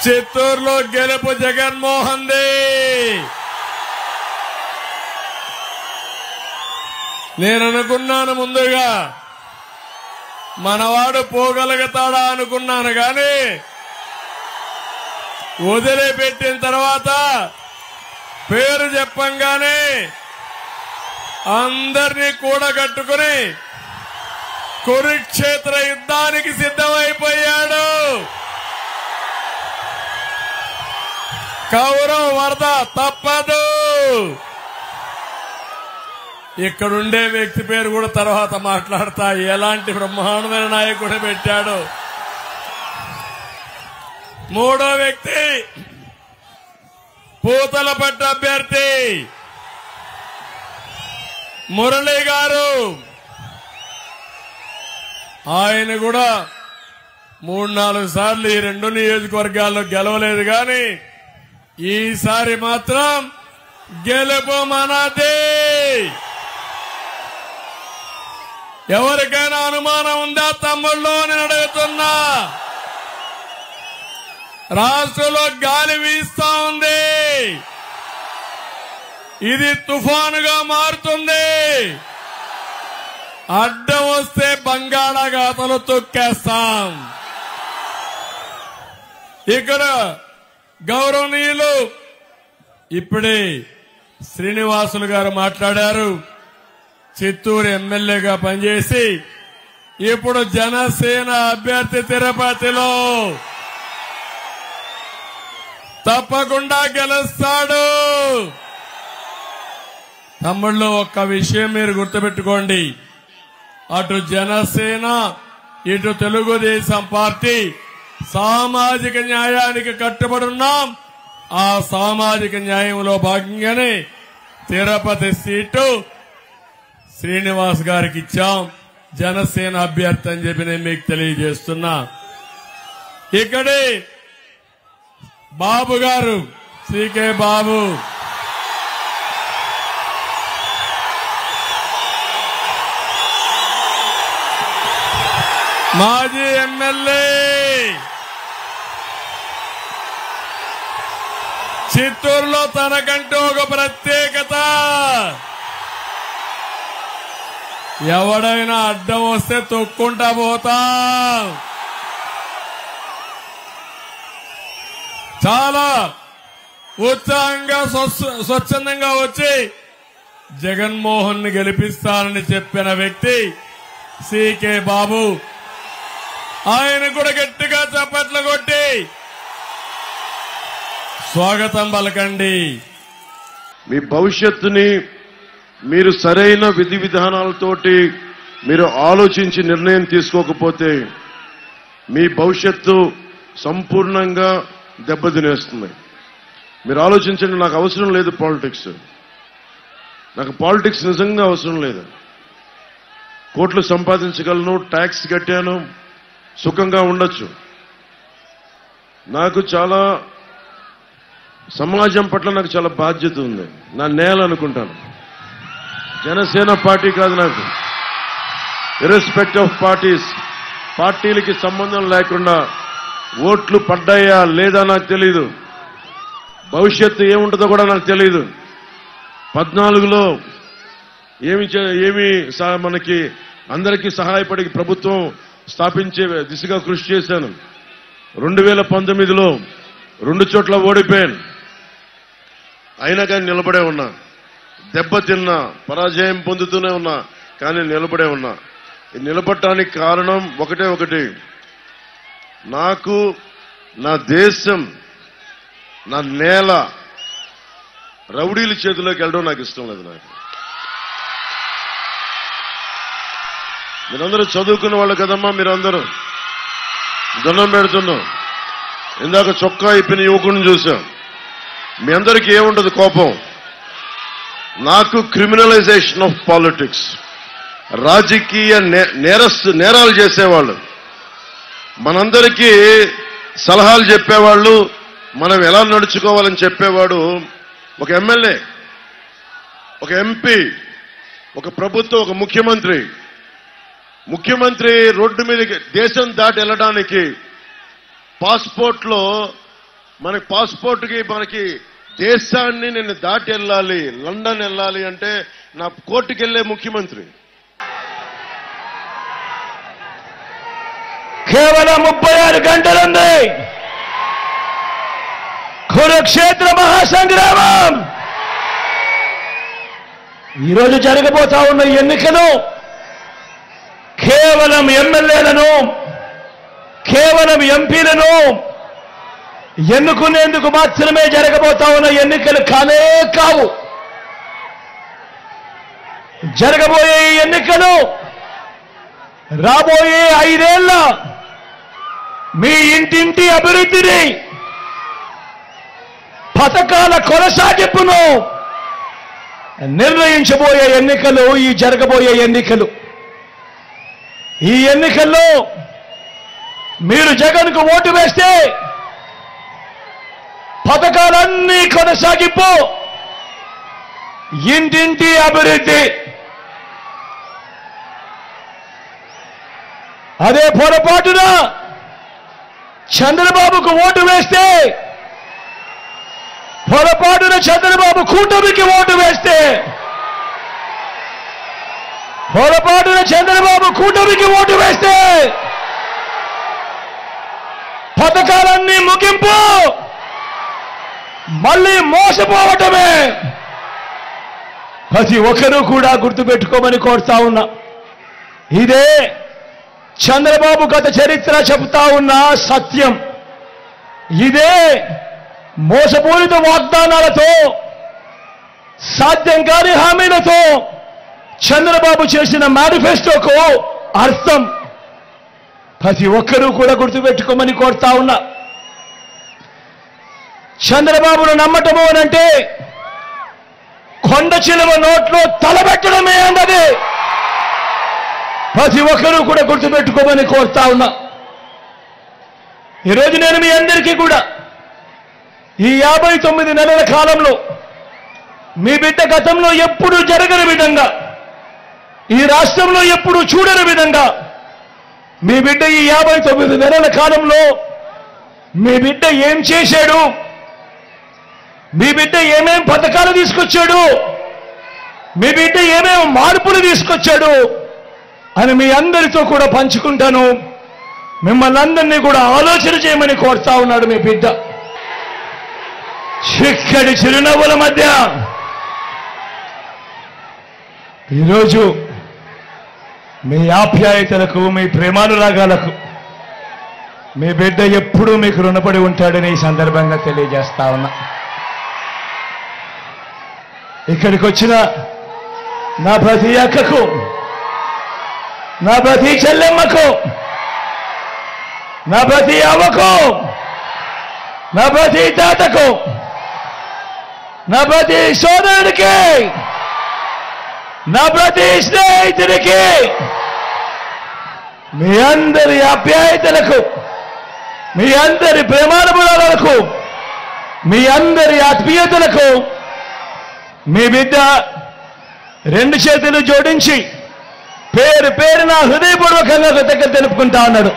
చిత్తూరులో గెలుపు జగన్మోహన్ ది. నేను అనుకున్నాను ముందుగా మనవాడు పోగలుగుతాడా అనుకున్నాను, కానీ వదిలిపెట్టిన తర్వాత పేరు చెప్పంగానే అందరినీ కూడగట్టుకుని కురుక్షేత్ర యుద్ధానికి సిద్ధమైపోయాడు. కౌరవ వరద తప్పదు. ఇక్కడుండే వ్యక్తి పేరు కూడా తర్వాత మాట్లాడతా. ఎలాంటి బ్రహ్మాండమైన నాయకుడు పెట్టాడు. మూడో వ్యక్తి పూతలపట్టు అభ్యర్థి మురళి గారు. ఆయన కూడా 3-4 సార్లు ఈ 2 నియోజకవర్గాల్లో గెలవలేదు, కానీ ఈసారి మాత్రం గెలుపు మనదే. ఎవరికైనా అనుమానం ఉందా తమ్ముళ్ళు? నేను అడుగుతున్నా. రాష్ట్రంలో గాలి వీస్తా ఉంది. ఇది తుఫానుగా మారుతుంది. అడ్డం వస్తే బంగాళాఖాతంలో తొక్కేస్తాం. ఇక్కడ గౌరవనీయులు ఇప్పుడే శ్రీనివాసులు గారు మాట్లాడారు. చిత్తూరు ఎమ్మెల్యేగా పనిచేసి ఇప్పుడు జనసేన అభ్యర్థి తిరుపతిలో తప్పకుండా గెలుస్తాడు. తమ్ముళ్ళు, ఒక్క విషయం మీరు గుర్తుపెట్టుకోండి. అటు జనసేన ఇటు తెలుగుదేశం పార్టీ సామాజిక న్యాయానికి కట్టుబడి ఉన్నాం. ఆ సామాజిక న్యాయంలో భాగంగానే తిరుపతి సీటు శ్రీనివాస్ గారికి ఇచ్చాం. జనసేన అభ్యర్థి అని చెప్పి నేను మీకు తెలియజేస్తున్నా. ఇక్కడే బాబు గారు, సికే బాబు, మాజీ ఎమ్మెల్యే, చిత్తూరులో తనకంటూ ఒక ప్రత్యేకత. ఎవడైనా అడ్డం వస్తే తొక్కుంటా పోతాం. చాలా ఉత్సాహంగా స్వచ్ఛందంగా వచ్చి జగన్మోహన్ ని గెలిపిస్తానని చెప్పిన వ్యక్తి సికే బాబు. ఆయన కూడా గట్టిగా చప్పట్లు కొట్టి స్వాగతం పలకండి. మీ భవిష్యత్తుని మీరు సరైన విధి విధానాలతోటి మీరు ఆలోచించి నిర్ణయం తీసుకోకపోతే మీ భవిష్యత్తు సంపూర్ణంగా దెబ్బతినేస్తుంది. మీరు ఆలోచించండి. నాకు అవసరం లేదు పాలిటిక్స్. నాకు పాలిటిక్స్ నిజంగా అవసరం లేదు. కోట్లు సంపాదించగలను, ట్యాక్స్ కట్టాను, సుఖంగా ఉండొచ్చు. నాకు చాలా సమాజం పట్ల నాకు చాలా బాధ్యత ఉంది. నా నేల అనుకుంటాను. జనసేన పార్టీ కాదు నాకు. ఇర్రెస్పెక్ట్ ఆఫ్ పార్టీస్, పార్టీలకి సంబంధం లేకుండా ఓట్లు పడ్డాయా లేదా నాకు తెలీదు. భవిష్యత్తు ఏముంటుందో కూడా నాకు తెలీదు. 14లో ఏమి మనకి అందరికీ సహాయపడి ప్రభుత్వం స్థాపించే దిశగా కృషి చేశాను. 2019లో 2 చోట్ల ఓడిపోయాను. అయినా కానీ నిలబడే ఉన్నా. దెబ్బతిన్నా, పరాజయం పొందుతూనే ఉన్నా, కానీ నిలబడే ఉన్నా. నిలబడటానికి కారణం ఒకటి, నాకు నా దేశం, నా నేల రౌడీల చేతిలోకి వెళ్ళడం నాకు ఇష్టం లేదు. నాకు మీరందరూ చదువుకున్న వాళ్ళు కదమ్మా. మీరందరూ దండం పెడుతున్నాం. ఇందాక చొక్కా ఇప్పిన యువకుడిని చూశాం. మీ అందరికీ ఏముండదు కోపం. నాకు క్రిమినలైజేషన్ ఆఫ్ పాలిటిక్స్, రాజకీయ నేరాలు చేసేవాళ్ళు, మనందరికీ సలహాలు చెప్పేవాళ్ళు, మనం ఎలా నడుచుకోవాలని చెప్పేవాడు ఒక ఎమ్మెల్యే, ఒక ఎంపీ, ఒక ప్రభుత్వం, ఒక ముఖ్యమంత్రి. ముఖ్యమంత్రి రోడ్డు మీదకి దేశం దాటి వెళ్ళడానికి పాస్పోర్ట్లో మనకి పాస్పోర్ట్కి మనకి దేశాన్ని నేను దాటి వెళ్ళాలి, లండన్ వెళ్ళాలి అంటే నా కోర్టుకి వెళ్లే ముఖ్యమంత్రి. కేవలం 36 గంటలుంది కురుక్షేత్ర మహాసంగ్రామం. ఈరోజు జరగబోతా ఉన్న ఎన్నికలు కేవలం ఎమ్మెల్యేలను, కేవలం ఎంపీలను ఎన్నుకునేందుకు మాత్రమే జరగబోతా ఉన్న ఎన్నికలు కానే కావు. జరగబోయే ఎన్నికలు రాబోయే 5 ఏళ్ల మీ ఇంటింటి అభివృద్ధిని, పథకాల కొనసాగింపును నిర్ణయించబోయే ఎన్నికలు ఈ జరగబోయే ఎన్నికలు. ఈ ఎన్నికల్లో మీరు జగన్కు ఓటు వేస్తే పథకాలన్నీ కొనసాగింపు, ఇంటింటి అభివృద్ధి. అదే పొరపాటున చంద్రబాబుకు ఓటు వేస్తే, పొరపాటున చంద్రబాబు కూటమికి ఓటు వేస్తే, పొరపాటున చంద్రబాబు కూటమికి ఓటు వేస్తే పథకాలన్నీ ముగింపు, మళ్ళీ మోసపోవటమే. ప్రతి ఒక్కరూ కూడా గుర్తుపెట్టుకోమని కోరుతా ఉన్నా. ఇదే చంద్రబాబు గత చరిత్ర చెబుతా ఉన్న సత్యం. ఇదే మోసపూరిత వాగ్దానాలతో, సాధ్యం కాని హామీలతో చంద్రబాబు చేసిన మేనిఫెస్టోకు అర్థం. ప్రతి ఒక్కరూ కూడా గుర్తుపెట్టుకోమని కోరుతా ఉన్నా. చంద్రబాబును నమ్మటము అనంటే కొండ చిలువ నోట్లో తలబెట్టడమే అన్నది ప్రతి ఒక్కరూ కూడా గుర్తుపెట్టుకోమని కోరుతా ఉన్నా. ఈరోజు నేను మీ అందరికీ కూడా ఈ 59 నెలల కాలంలో మీ బిడ్డ గతంలో ఎప్పుడూ జరగని విధంగా, ఈ రాష్ట్రంలో ఎప్పుడూ చూడని విధంగా మీ బిడ్డ ఈ 59 నెలల కాలంలో మీ బిడ్డ ఏం చేశాడు, మీ బిడ్డ ఏమేం పథకాలు తీసుకొచ్చాడు, మీ బిడ్డ ఏమేం మార్పులు తీసుకొచ్చాడు అని మీ అందరితో కూడా పంచుకుంటాను. మిమ్మల్ని అందరినీ కూడా ఆలోచన చేయమని కోరుతా ఉన్నాడు మీ బిడ్డ. చిక్కడి చిరునవ్వుల మధ్య ఈరోజు మీ ఆప్యాయతలకు, మీ ప్రేమానురాగాలకు మీ బిడ్డ ఎప్పుడూ మీకు రుణపడి ఉంటాడని ఈ సందర్భంగా తెలియజేస్తా ఉన్నా. ఇక్కడికి వచ్చిన నా ప్రతి అక్కకు, నా ప్రతి చెల్లెమ్మకు, నా ప్రతి అవ్వకు, నా ప్రతి తాతకు, నా ప్రతి సోదరుడికి, నా ప్రతి స్నేహితుడికి, మీ అందరి ఆప్యాయతలకు, మీ అందరి ప్రేమానుభవాలకు, మీ అందరి ఆత్మీయతలకు మీ బిడ్డ 2 చేతులు జోడించి పేరు పేరున హృదయపూర్వకంగా కృతజ్ఞతలు తెలుపుకుంటా ఉన్నాడు.